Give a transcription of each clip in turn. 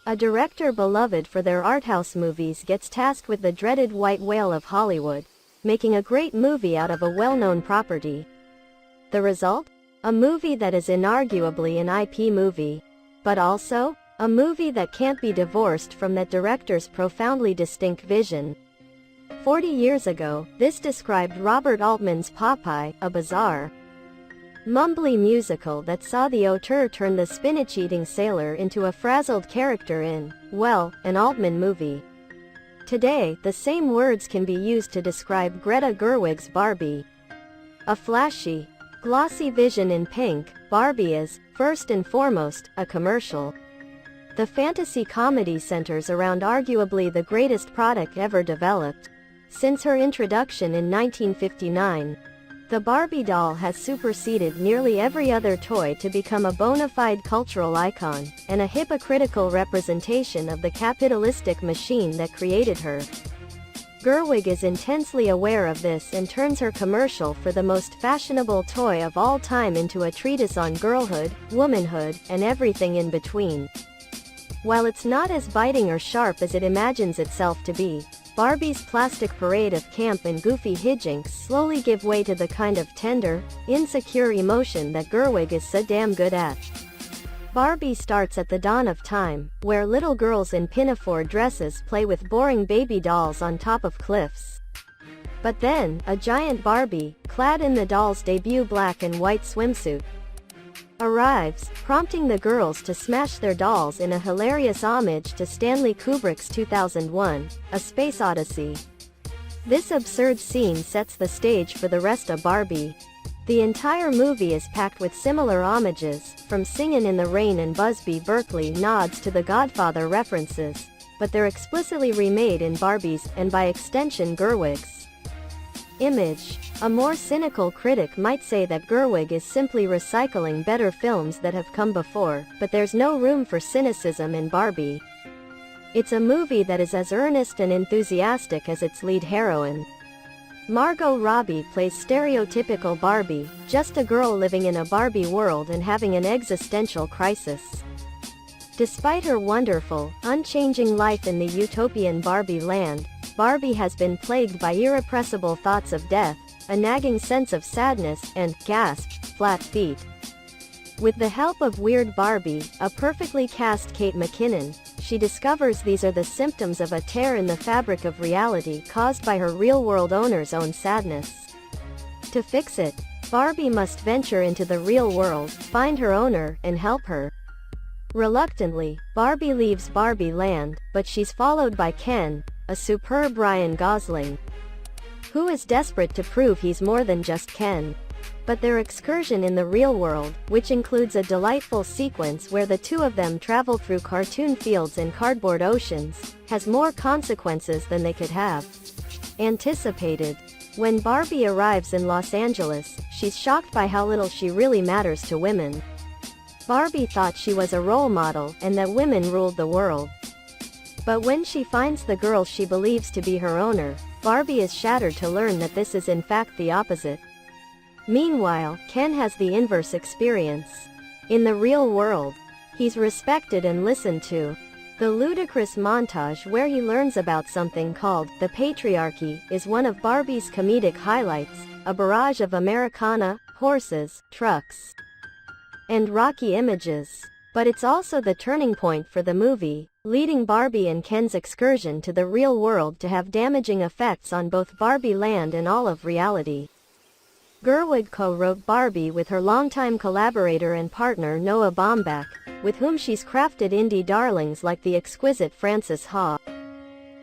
A director beloved for their arthouse movies gets tasked with the dreaded white whale of Hollywood, making a great movie out of a well-known property. The result? A movie that is inarguably an IP movie, but also a movie that can't be divorced from that director's profoundly distinct vision. 40 years ago, this described Robert Altman's Popeye, a bizarre, mumbly musical that saw the auteur turn the spinach-eating sailor into a frazzled character in, well, an Altman movie. Today, the same words can be used to describe Greta Gerwig's Barbie. A flashy, glossy vision in pink, Barbie is, first and foremost, a commercial. The fantasy comedy centers around arguably the greatest product ever developed. Since her introduction in 1959, the Barbie doll has superseded nearly every other toy to become a bona fide cultural icon, and a hypocritical representation of the capitalistic machine that created her. Gerwig is intensely aware of this and turns her commercial for the most fashionable toy of all time into a treatise on girlhood, womanhood, and everything in between. While it's not as biting or sharp as it imagines itself to be, Barbie's plastic parade of camp and goofy hijinks slowly give way to the kind of tender, insecure emotion that Gerwig is so damn good at. Barbie starts at the dawn of time, where little girls in pinafore dresses play with boring baby dolls on top of cliffs. But then, a giant Barbie, clad in the doll's debut black and white swimsuit, arrives, prompting the girls to smash their dolls in a hilarious homage to Stanley Kubrick's 2001, A Space Odyssey. This absurd scene sets the stage for the rest of Barbie. The entire movie is packed with similar homages, from Singin' in the Rain and Busby Berkeley nods to The Godfather references, but they're explicitly remade in Barbie's, and by extension Gerwig's, image. A more cynical critic might say that Gerwig is simply recycling better films that have come before, but there's no room for cynicism in Barbie. It's a movie that is as earnest and enthusiastic as its lead heroine. Margot Robbie plays stereotypical Barbie, just a girl living in a Barbie world and having an existential crisis. Despite her wonderful, unchanging life in the utopian Barbie land, Barbie has been plagued by irrepressible thoughts of death, a nagging sense of sadness, and, gasp, flat feet. With the help of Weird Barbie, a perfectly cast Kate McKinnon, she discovers these are the symptoms of a tear in the fabric of reality caused by her real-world owner's own sadness. To fix it, Barbie must venture into the real world, find her owner, and help her. Reluctantly, Barbie leaves Barbie land, but she's followed by Ken, a superb Ryan Gosling, who is desperate to prove he's more than just Ken. But their excursion in the real world, which includes a delightful sequence where the two of them travel through cartoon fields and cardboard oceans, has more consequences than they could have anticipated. When Barbie arrives in Los Angeles, she's shocked by how little she really matters to women. Barbie thought she was a role model and that women ruled the world. But when she finds the girl she believes to be her owner, Barbie is shattered to learn that this is in fact the opposite. Meanwhile, Ken has the inverse experience. In the real world, he's respected and listened to. The ludicrous montage where he learns about something called the patriarchy is one of Barbie's comedic highlights, a barrage of Americana, horses, trucks, and rocky images. But it's also the turning point for the movie, leading Barbie and Ken's excursion to the real world to have damaging effects on both Barbie land and all of reality. Gerwig co-wrote Barbie with her longtime collaborator and partner Noah Baumbach, with whom she's crafted indie darlings like the exquisite Frances Ha.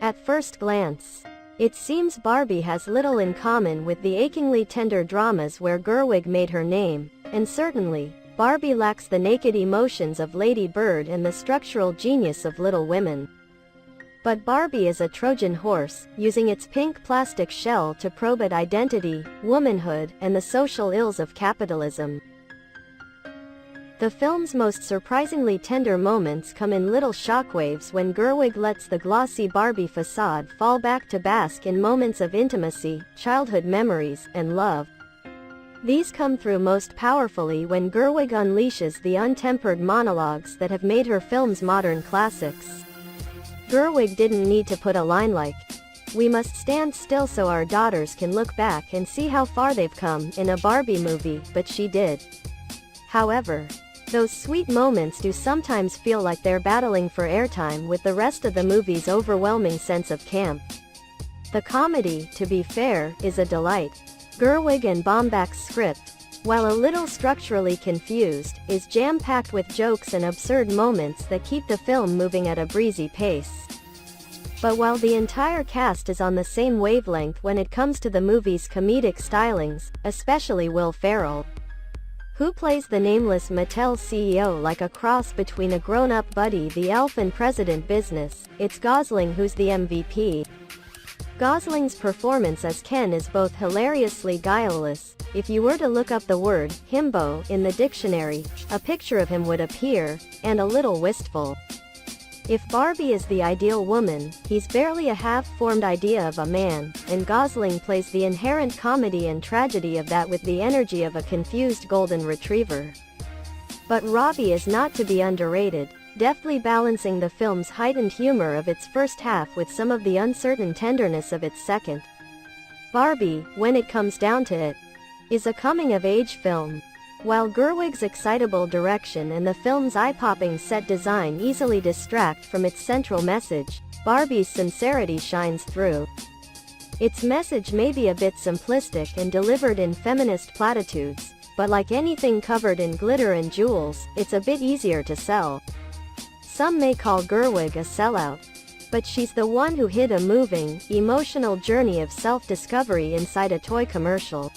At first glance, it seems Barbie has little in common with the achingly tender dramas where Gerwig made her name, and certainly, Barbie lacks the naked emotions of Lady Bird and the structural genius of Little Women. But Barbie is a Trojan horse, using its pink plastic shell to probe at identity, womanhood, and the social ills of capitalism. The film's most surprisingly tender moments come in little shockwaves when Gerwig lets the glossy Barbie facade fall back to bask in moments of intimacy, childhood memories, and love. These come through most powerfully when Gerwig unleashes the untempered monologues that have made her films modern classics. Gerwig didn't need to put a line like, "We must stand still so our daughters can look back and see how far they've come" in a Barbie movie, but she did. However, those sweet moments do sometimes feel like they're battling for airtime with the rest of the movie's overwhelming sense of camp. The comedy, to be fair, is a delight. Gerwig and Baumbach's script, while a little structurally confused, is jam-packed with jokes and absurd moments that keep the film moving at a breezy pace. But while the entire cast is on the same wavelength when it comes to the movie's comedic stylings, especially Will Ferrell, who plays the nameless Mattel CEO like a cross between a grown-up Buddy the Elf and President Business, it's Gosling who's the MVP. Gosling's performance as Ken is both hilariously guileless. If you were to look up the word himbo in the dictionary, a picture of him would appear, and a little wistful. If Barbie is the ideal woman, he's barely a half-formed idea of a man, and Gosling plays the inherent comedy and tragedy of that with the energy of a confused golden retriever. But Robbie is not to be underrated, deftly balancing the film's heightened humor of its first half with some of the uncertain tenderness of its second. Barbie, when it comes down to it, is a coming-of-age film. While Gerwig's excitable direction and the film's eye-popping set design easily distract from its central message, Barbie's sincerity shines through. Its message may be a bit simplistic and delivered in feminist platitudes, but like anything covered in glitter and jewels, it's a bit easier to sell. Some may call Gerwig a sellout, but she's the one who hid a moving, emotional journey of self-discovery inside a toy commercial.